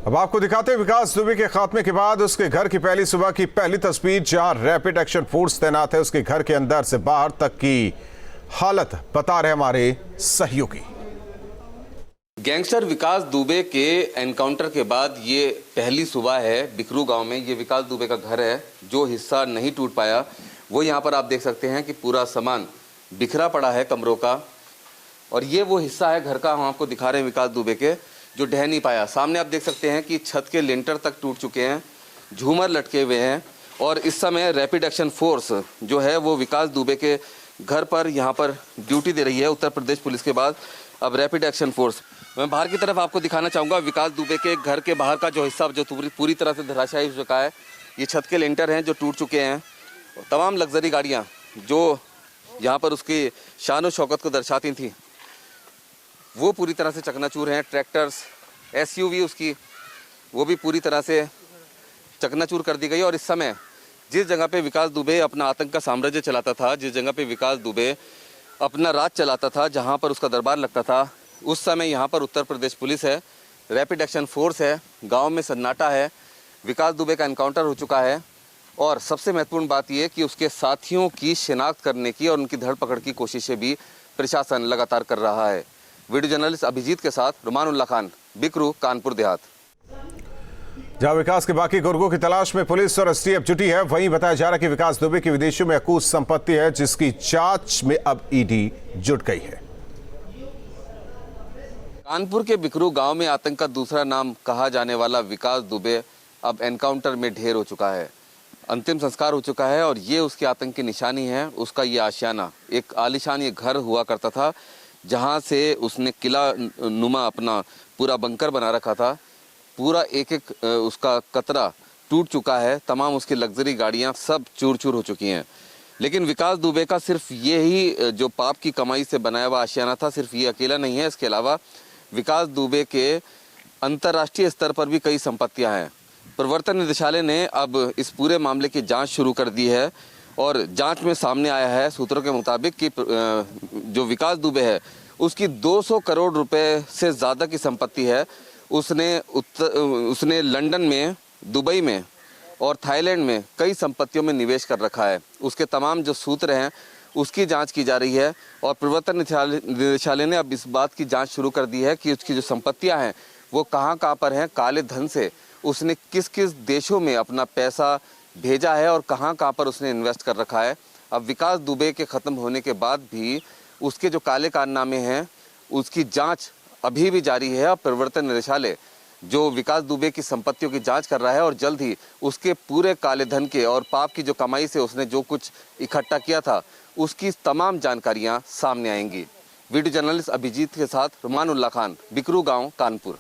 अब आपको दिखाते हैं विकास दुबे के खात्मे के बाद उसके घर की पहली सुबह की पहली तस्वीर, जहां रैपिड एक्शन फोर्स तैनात है। उसके घर के अंदर से बाहर तक की हालत बता रहे हमारे सहयोगी। गैंगस्टर विकास दुबे के एनकाउंटर के बाद ये पहली सुबह है बिकरू गांव में। ये विकास दुबे का घर है। जो हिस्सा नहीं टूट पाया वो यहाँ पर आप देख सकते हैं कि पूरा सामान बिखरा पड़ा है कमरों का, और ये वो हिस्सा है घर का हम आपको दिखा रहे हैं विकास दुबे के, जो ढह नहीं पाया। सामने आप देख सकते हैं कि छत के लिंटर तक टूट चुके हैं, झूमर लटके हुए हैं, और इस समय रैपिड एक्शन फोर्स जो है वो विकास दुबे के घर पर यहाँ पर ड्यूटी दे रही है। उत्तर प्रदेश पुलिस के बाद अब रैपिड एक्शन फोर्स। मैं बाहर की तरफ आपको दिखाना चाहूँगा विकास दुबे के घर के बाहर का जो हिस्सा जो पूरी तरह से धराशायी हो चुका है। ये छत के लिंटर हैं जो टूट चुके हैं। तमाम लग्जरी गाड़ियाँ जो यहाँ पर उसकी शान और शौकत को दर्शाती थी वो पूरी तरह से चकनाचूर हैं। ट्रैक्टर्स, एसयूवी उसकी वो भी पूरी तरह से चकनाचूर कर दी गई। और इस समय जिस जगह पे विकास दुबे अपना आतंक का साम्राज्य चलाता था, जिस जगह पे विकास दुबे अपना राज चलाता था, जहां पर उसका दरबार लगता था, उस समय यहां पर उत्तर प्रदेश पुलिस है, रैपिड एक्शन फोर्स है, गांव में सन्नाटा है। विकास दुबे का एनकाउंटर हो चुका है और सबसे महत्वपूर्ण बात यह कि उसके साथियों की शिनाख्त करने की और उनकी धरपकड़ की कोशिशें भी प्रशासन लगातार कर रहा है। वीडियो जर्नलिस्ट अभिजीत के साथ रुमानुल्लाह खान, बिकरू, कानपुर देहात। जहां विकास के बाकी गुर्गों की तलाश में पुलिस और एसटीएफ जुटी है, वहीं बताया जा रहा है कि विकास दुबे की विदेशों में अकूत संपत्ति है, जिसकी जांच में अब ईडी जुट गई है। कानपुर के बिकरू गांव में आतंक का दूसरा नाम कहा जाने वाला विकास दुबे अब एनकाउंटर में ढेर हो चुका है। अंतिम संस्कार हो चुका है और ये उसके आतंक की निशानी है। उसका ये आशियाना, एक आलीशान ये घर हुआ करता था जहां से उसने किला नुमा अपना पूरा बंकर बना रखा था। पूरा एक एक उसका कतरा टूट चुका है। तमाम उसकी लग्जरी गाड़ियां सब चूर चूर हो चुकी हैं। लेकिन विकास दुबे का सिर्फ ये ही जो पाप की कमाई से बनाया हुआ आशियाना था, सिर्फ ये अकेला नहीं है। इसके अलावा विकास दुबे के अंतर्राष्ट्रीय स्तर पर भी कई संपत्तियां हैं। प्रवर्तन निदेशालय ने अब इस पूरे मामले की जांच शुरू कर दी है और जांच में सामने आया है सूत्रों के मुताबिक कि जो विकास दुबे है उसकी 200 करोड़ रुपए से ज़्यादा की संपत्ति है। उसने लंदन में, दुबई में और थाईलैंड में कई संपत्तियों में निवेश कर रखा है। उसके तमाम जो सूत्र हैं उसकी जांच की जा रही है और प्रवर्तन निदेशालय ने अब इस बात की जांच शुरू कर दी है कि उसकी जो संपत्तियां हैं वो कहां पर हैं, काले धन से उसने किस किस देशों में अपना पैसा भेजा है और कहां पर उसने इन्वेस्ट कर रखा है। अब विकास दुबे के ख़त्म होने के बाद भी उसके जो काले कारनामे हैं उसकी जांच अभी भी जारी है। अब प्रवर्तन निदेशालय जो विकास दुबे की संपत्तियों की जांच कर रहा है और जल्द ही उसके पूरे काले धन के और पाप की जो कमाई से उसने जो कुछ इकट्ठा किया था उसकी तमाम जानकारियां सामने आएंगी। वीडियो जर्नलिस्ट अभिजीत के साथ रुमानुल्लाह खान, बिकरू गांव, कानपुर।